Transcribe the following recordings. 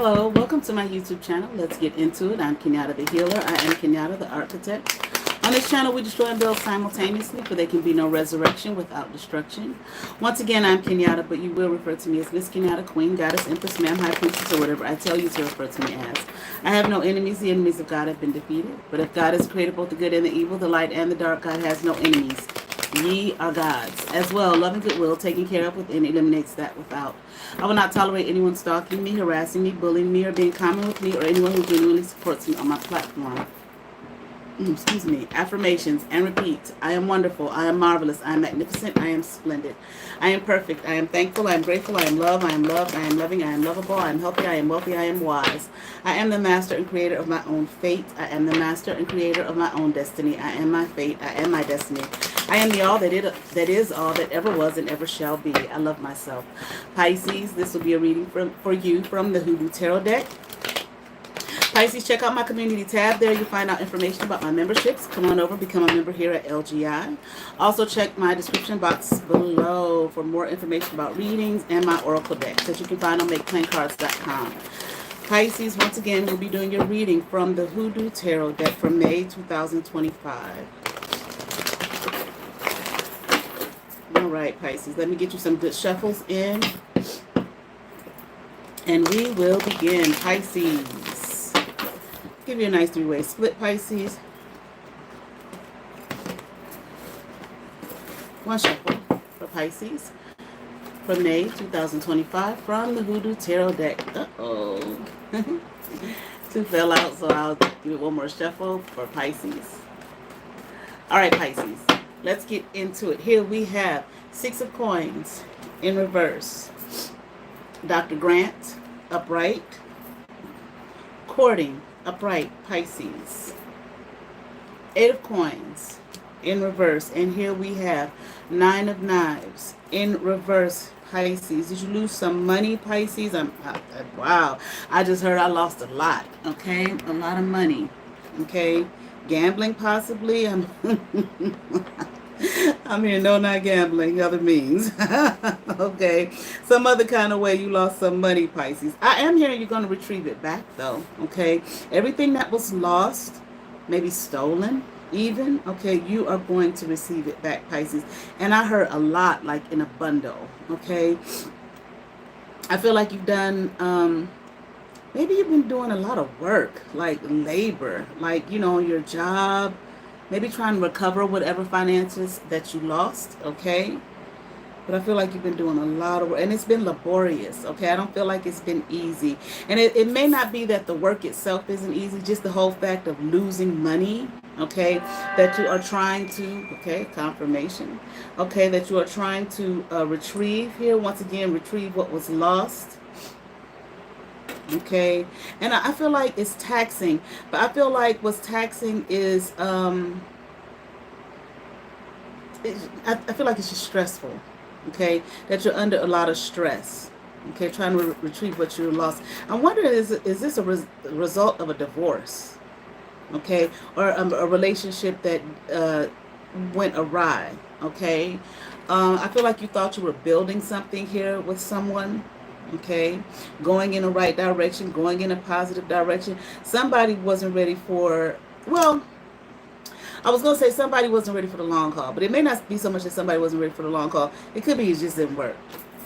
Hello, welcome to my YouTube channel. Let's get into it. I'm Kenyatta the Healer. I am Kenyatta the ArtKitech. On this channel, we destroy and build simultaneously, for there can be no resurrection without destruction. Once again, I'm Kenyatta, but you will refer to me as Miss Kenyatta, Queen, Goddess, Empress, Ma'am, High Priestess, or whatever I tell you to refer to me as. I have no enemies. The enemies of God have been defeated. But if God has created both the good and the evil, the light and the dark, God has no enemies. Ye are gods. As well, love and goodwill, taken care of within, eliminates that without. I will not tolerate anyone stalking me, harassing me, bullying me, or being common with me, or anyone who genuinely supports me on my platform. Excuse me. Affirmations and repeat. I am wonderful. I am marvelous. I am magnificent. I am splendid. I am perfect. I am thankful. I am grateful. I am loved. I am loved. I am loving. I am lovable. I am healthy. I am wealthy. I am wise. I am the master and creator of my own fate. I am the master and creator of my own destiny. I am my fate. I am my destiny. I am the all that is all that ever was and ever shall be. I love myself. Pisces, this will be a reading for you from the Hoodoo Tarot deck. Pisces, check out my community tab. There you'll find out information about my memberships. Come on over, become a member here at LGI. Also check my description box below for more information about readings and my oracle decks that you can find on MakePlayingCards.com. Pisces, once again, we'll be doing your reading from the Hoodoo Tarot deck from May 2025. All right, Pisces, let me get you some good shuffles in. And we will begin, Pisces. Give you a nice three-way split, Pisces. One shuffle for Pisces for May 2025 from the Hoodoo Tarot deck. Uh-oh. Two fell out, so I'll give it one more shuffle for Pisces. All right, Pisces. Let's get into it. Here we have Six of Coins in reverse. Dr. Grant, upright. Courting, upright, Pisces. Eight of Coins in reverse. And here we have Nine of Knives in reverse, Pisces. Did you lose some money, Pisces? Wow. I just heard I lost a lot. Okay? A lot of money. Okay? Gambling, possibly. I'm here, no, not gambling, other means. Okay, some other kind of way you lost some money, Pisces. I am hearing you're going to retrieve it back, though, okay? Everything that was lost, maybe stolen even, okay, you are going to receive it back, Pisces. And I heard a lot, like in a bundle, okay? I feel like you've done, maybe you've been doing a lot of work, like labor, like, you know, your job. Maybe trying to recover whatever finances that you lost, okay? But I feel like you've been doing a lot of work, and it's been laborious, okay? I don't feel like it's been easy. And it may not be that the work itself isn't easy, just the whole fact of losing money, okay, that you are trying to, okay, confirmation, okay, that you are trying to retrieve here. Once again, retrieve what was lost. Okay, and I feel like it's taxing, but I feel like what's taxing is I feel like it's just stressful, okay, that you're under a lot of stress, okay, trying to retrieve what you lost. I'm wondering, is this a result of a divorce, okay, or a relationship that went awry, okay? I feel like you thought you were building something here with someone, okay, going in the right direction, going in a positive direction. Somebody wasn't ready for, well, I was going to say somebody wasn't ready for the long haul, but it may not be so much that somebody wasn't ready for the long haul. It could be it just didn't work,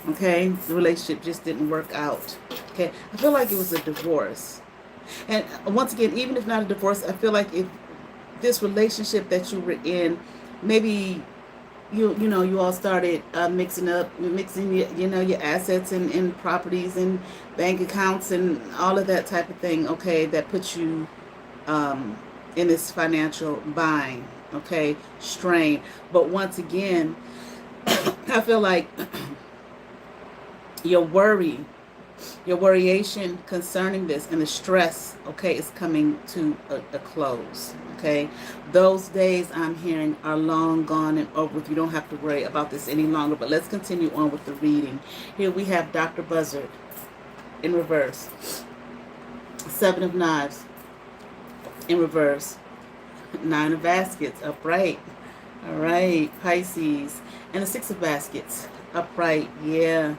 okay? The relationship just didn't work out, okay? I feel like it was a divorce. And once again, even if not a divorce, I feel like if this relationship that you were in, maybe you know, you all started mixing your assets and properties and bank accounts and all of that type of thing, okay, that puts you in this financial bind, okay, strain. But once again, I feel like your worryation concerning this and the stress, okay, is coming to a close, okay? Those days I'm hearing are long gone and over with. You don't have to worry about this any longer, but let's continue on with the reading. Here we have Dr. Buzzard in reverse. Seven of Knives in reverse. Nine of Baskets upright. All right, Pisces. And the Six of Baskets upright, yeah.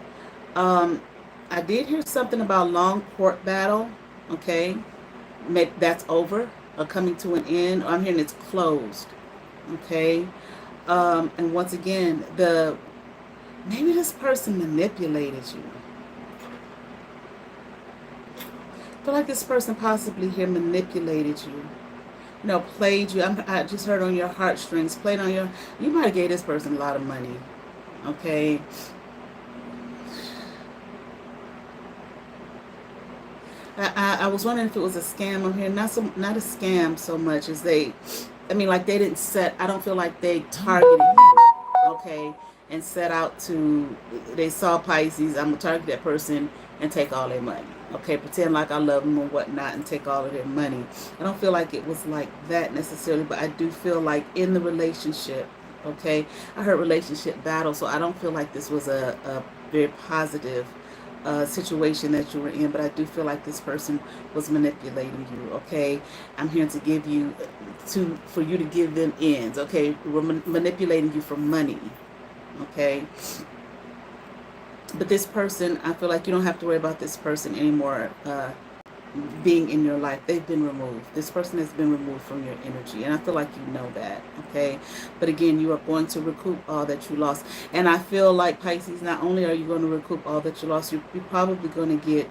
I did hear something about long court battle. Okay, that's over or coming to an end. I'm hearing it's closed. Okay, and once again, maybe this person manipulated you. I feel like this person possibly here manipulated you. You know, played you. I just heard on your heartstrings, played on your. You might have gave this person a lot of money. Okay. I was wondering if it was a scam. I'm here, not a scam so much as like they didn't set. I don't feel like they targeted you. Okay, and set out to. They saw Pisces. I'm gonna target that person and take all their money. Okay, pretend like I love them or whatnot and take all of their money. I don't feel like it was like that necessarily, but I do feel like in the relationship, okay, I heard relationship battle, so I don't feel like this was a very positive situation that you were in, but I do feel like this person was manipulating you, okay? I'm here to give you, for you to give them ends, okay? We're manipulating you for money, okay? But this person, I feel like you don't have to worry about this person anymore being in your life. They've been removed. This person has been removed from your energy. And I feel like you know that, okay? But again, you are going to recoup all that you lost. And I feel like, Pisces, not only are you going to recoup all that you lost, you're probably going to get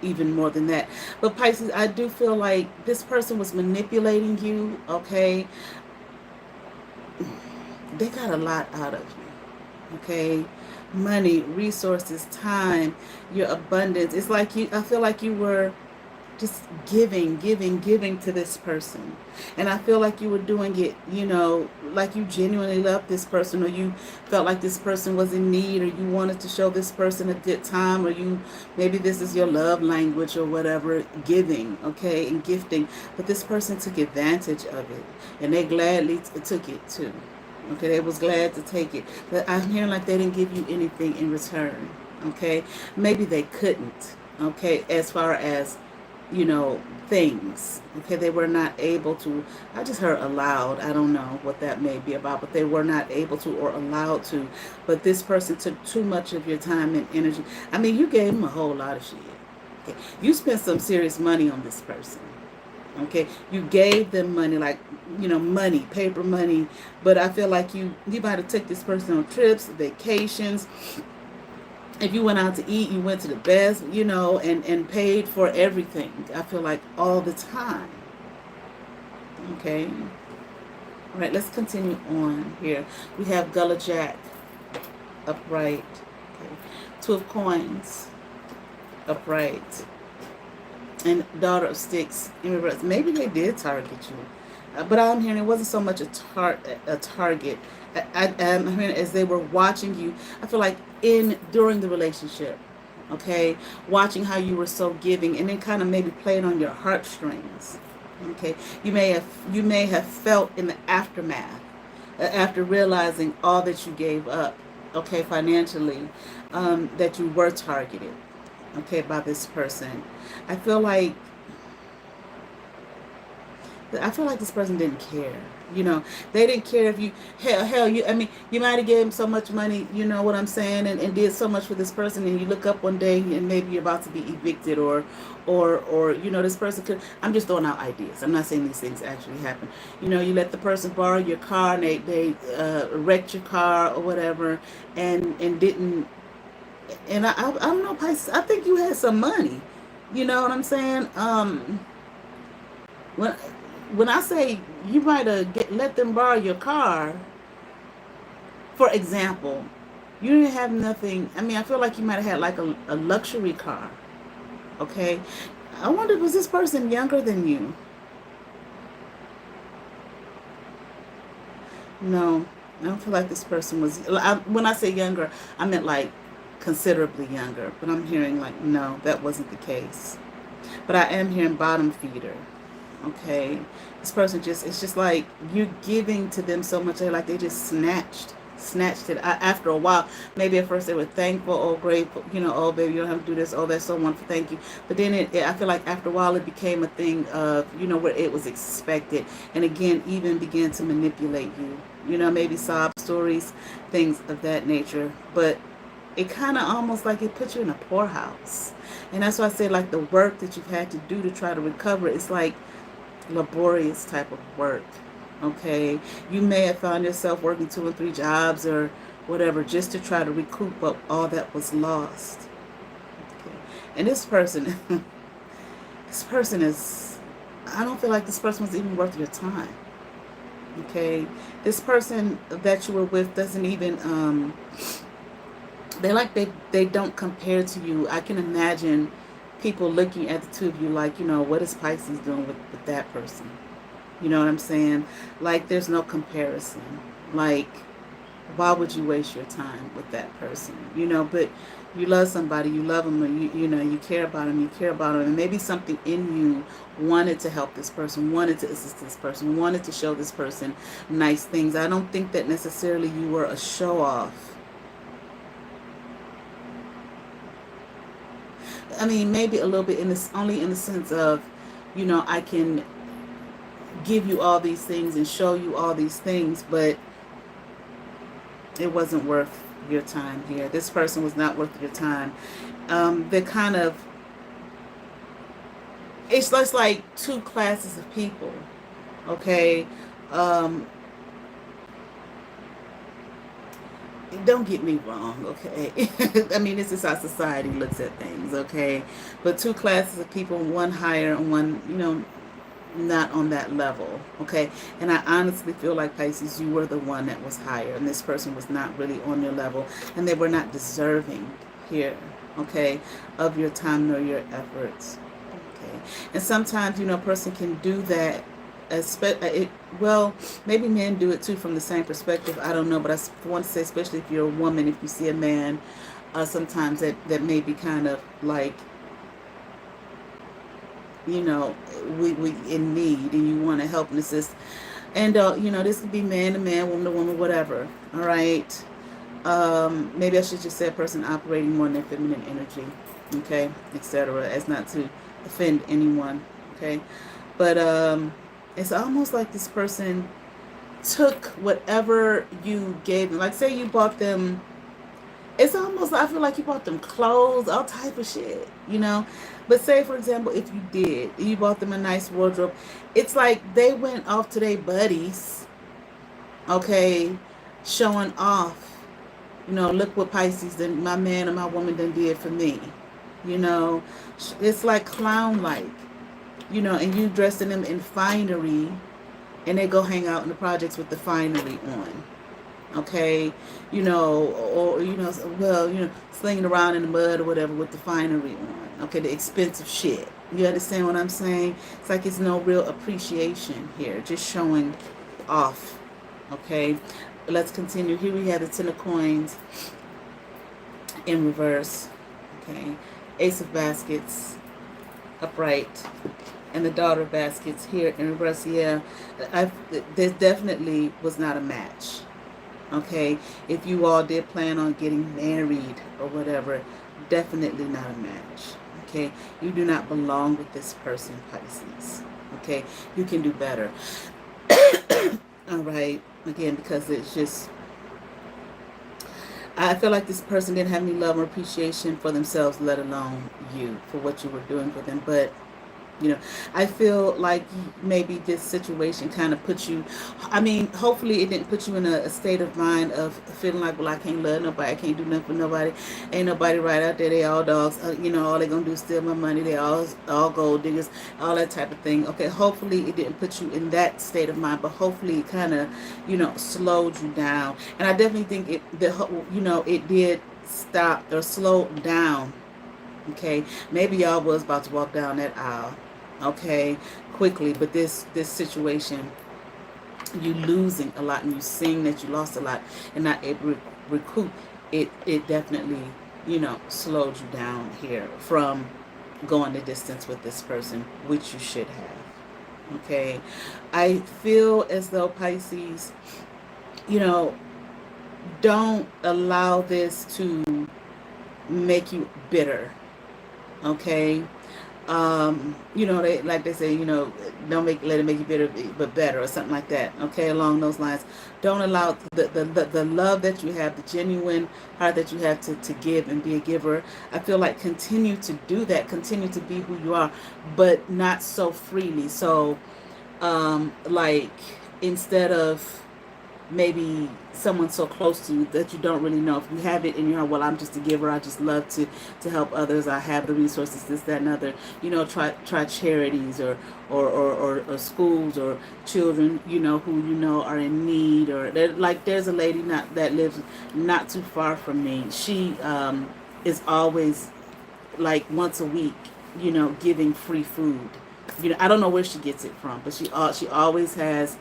even more than that. But Pisces, I do feel like this person was manipulating you, okay? They got a lot out of you, okay? Money, resources, time, your abundance. It's like I feel like you were just giving to this person. And I feel like you were doing it, like you genuinely loved this person, or you felt like this person was in need, or you wanted to show this person a good time, or maybe this is your love language or whatever, giving, okay, and gifting. But this person took advantage of it, and they gladly took it too. Okay, they was glad to take it. But I'm hearing like they didn't give you anything in return. Okay, maybe they couldn't. Okay, as far as, things. Okay, they were not able to. I just heard allowed. I don't know what that may be about, but they were not able to or allowed to. But this person took too much of your time and energy. I mean, you gave them a whole lot of shit. Okay, you spent some serious money on this person. Okay, you gave them money, like, money, paper money, but I feel like you might have took this person on trips, vacations. If you went out to eat, you went to the best, and paid for everything. I feel like all the time. Okay. All right, let's continue on here. We have Gullah Jack, upright. Okay. Two of Coins, upright. And Daughter of Sticks in reverse. Maybe they did target you, but I'm hearing it wasn't so much a target. I'm hearing as they were watching you. I feel like during the relationship, okay, watching how you were so giving, and then kind of maybe playing on your heartstrings. Okay, you may have felt in the aftermath, after realizing all that you gave up, okay, financially, that you were targeted, okay, by this person. I feel like this person didn't care. They didn't care if you, you might have gave him so much money, you know what I'm saying, and did so much for this person, and you look up one day and maybe you're about to be evicted, or this person could, I'm just throwing out ideas. I'm not saying these things actually happen. You let the person borrow your car, and they wrecked your car or whatever, and didn't, and I don't know, Pisces, I think you had some money. You know what I'm saying? When I say you might have let them borrow your car, for example, you didn't have nothing. I mean, I feel like you might have had like a luxury car. Okay? I wonder, was this person younger than you? No, I don't feel like this person was. When I say younger, I meant like considerably younger, but I'm hearing like, no, that wasn't the case. But I am hearing bottom feeder. Okay, this person it's just like you giving to them so much, like they just snatched it after a while. Maybe at first they were thankful or grateful, oh baby, you don't have to do this, oh that's so wonderful, thank you. But then I feel like after a while it became a thing of, where it was expected, and again even began to manipulate you, maybe sob stories, things of that nature. But it kind of almost like it puts you in a poorhouse. And that's why I say, like, the work that you've had to do to try to recover, it's like laborious type of work. Okay, you may have found yourself working 2 or 3 jobs or whatever just to try to recoup up all that was lost. Okay. And this person, this person is, I don't feel like this person was even worth your time. Okay, this person that you were with doesn't even they don't compare to you. I can imagine people looking at the two of you like, what is Pisces doing with that person? You know what I'm saying? Like, there's no comparison. Like, why would you waste your time with that person? But you love somebody, you love them, or you care about them, and maybe something in you wanted to help this person, wanted to assist this person, wanted to show this person nice things. I don't think that necessarily you were a show-off. I mean, maybe a little bit only in the sense of, I can give you all these things and show you all these things, but it wasn't worth your time here. This person was not worth your time. They're kind of, it's just like two classes of people, okay? Don't get me wrong, okay? I mean, this is how society looks at things, okay? But two classes of people, one higher and one, not on that level, okay? And I honestly feel like, Pisces, you were the one that was higher, and this person was not really on your level, and they were not deserving here, okay, of your time nor your efforts, okay? And sometimes, a person can do that. Well, maybe men do it too from the same perspective. I don't know, but I want to say, especially if you're a woman, if you see a man, sometimes that may be kind of like, we in need, and you want to help and assist, and this could be man to man, woman to woman, whatever. All right. Maybe I should just say a person operating more in their feminine energy, okay, etc., as not to offend anyone, okay, but it's almost like this person took whatever you gave them. Like, say you bought them, it's almost, I feel like you bought them clothes, all type of shit, But say, for example, if you bought them a nice wardrobe, it's like they went off to their buddies, okay, showing off, look what Pisces, my man or my woman done did for me, It's like clown-like, and you dressing them in finery, and they go hang out in the projects with the finery on. Okay, slinging around in the mud or whatever with the finery on. Okay, the expensive shit. You understand what I'm saying? It's like it's no real appreciation here, just showing off. Okay, let's continue. Here we have the Ten of Coins in reverse. Okay, Ace of Baskets upright, and the Daughter of Baskets here in reverse. Yeah, there definitely was not a match. Okay, if you all did plan on getting married or whatever, definitely not a match. Okay, you do not belong with this person, Pisces. Okay, you can do better. All right, again, because it's just, I feel like this person didn't have any love or appreciation for themselves, let alone you, for what you were doing for them. But I feel like maybe this situation kind of put you, I mean, hopefully it didn't put you in a state of mind of feeling like, well, I can't love nobody, I can't do nothing for nobody, ain't nobody right out there, they all dogs, all they gonna do is steal my money, they all gold diggers, all that type of thing. Okay, hopefully it didn't put you in that state of mind, but hopefully it kind of, slowed you down. And I definitely think it did stop or slow down. Okay, maybe y'all was about to walk down that aisle, okay, quickly, but this situation, you losing a lot, and you seeing that you lost a lot and not able to recoup, it definitely, slowed you down here from going the distance with this person, which you should have. Okay, I feel as though, Pisces, don't allow this to make you bitter. Okay, You know, they like they say, you know, don't let it make you bitter but better, or something like that. Okay, along those lines. Don't allow the love that you have, the genuine heart that you have to give and be a giver. I feel like continue to do that, continue to be who you are, but not so freely. So like, instead of maybe someone so close to you that you don't really know, if you have it in your heart, well, I'm just a giver, I just love to help others, I have the resources, this, that, and other, you know, try charities, or schools, or children, you know, who you know are in need. Or like, there's a lady that lives not too far from me. She is always, like, once a week, you know, giving free food. You know, I don't know where she gets it from, but she always has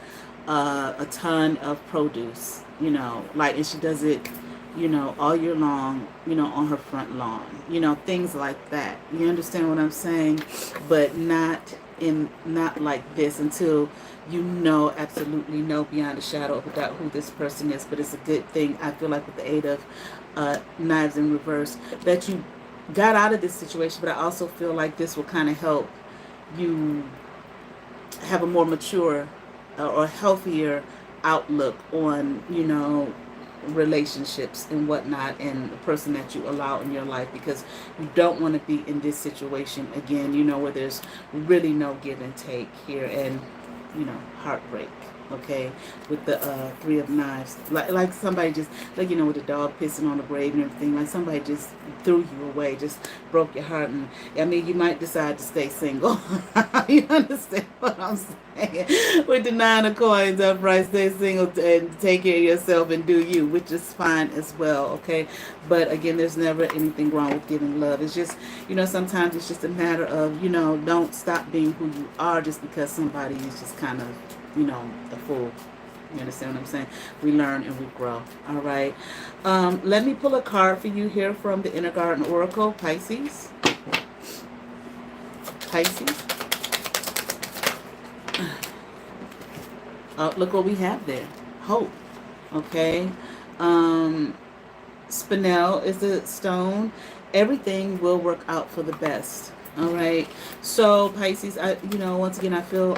a ton of produce, you know, like, and she does it, you know, all year long, you know, on her front lawn, you know, things like that. You understand what I'm saying? But not like this, until you know, absolutely know beyond a shadow of a doubt who this person is. But it's a good thing, I feel like, with the Eight of Knives in reverse, that you got out of this situation. But I also feel like this will kind of help you have a more mature or healthier outlook on, you know, relationships and whatnot, and the person that you allow in your life, because you don't want to be in this situation again, you know, where there's really no give and take here, and, you know, heartbreak. Okay, with the Three of Knives, like somebody just, like, you know, with the dog pissing on the grave and everything, like somebody just threw you away, just broke your heart. And I mean, you might decide to stay single. You understand what I'm saying? With the Nine of Coins upright, stay single and take care of yourself and do you, which is fine as well. Okay, but again, there's never anything wrong with giving love. It's just, you know, sometimes it's just a matter of, you know, don't stop being who you are just because somebody is just kind of, you know, a fool. You understand what I'm saying? We learn and we grow. All right. Let me pull a card for you here from the Inner Garden Oracle, Pisces. Pisces. Look what we have there. Hope. Okay. Spinel is the stone. Everything will work out for the best. All right. So Pisces, you know, once again, I feel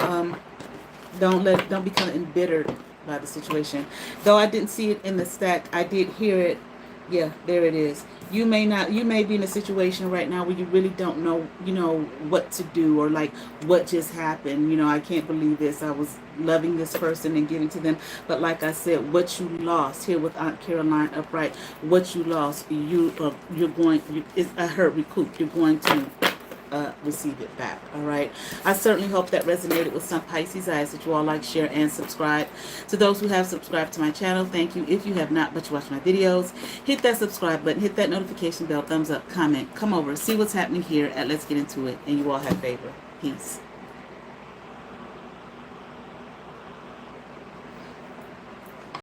don't become embittered by the situation. Though I didn't see it in the stack, I did hear it. Yeah, there it is. You may be in a situation right now where you really don't know, you know, what to do, or like, what just happened. You know, I can't believe this. I was loving this person and giving to them, but like I said, what you lost here with Aunt Caroline upright, what you lost, it's a hurt recoup. You're going to receive it back. All right, I certainly hope that resonated with some Pisces. I ask that you all like, share, and subscribe. To those who have subscribed to my channel, thank you. If you have not, but you watch my videos, hit that subscribe button, hit that notification bell, thumbs up, comment, come over, see what's happening here at Let's Get Into It, and you all have favor. Peace.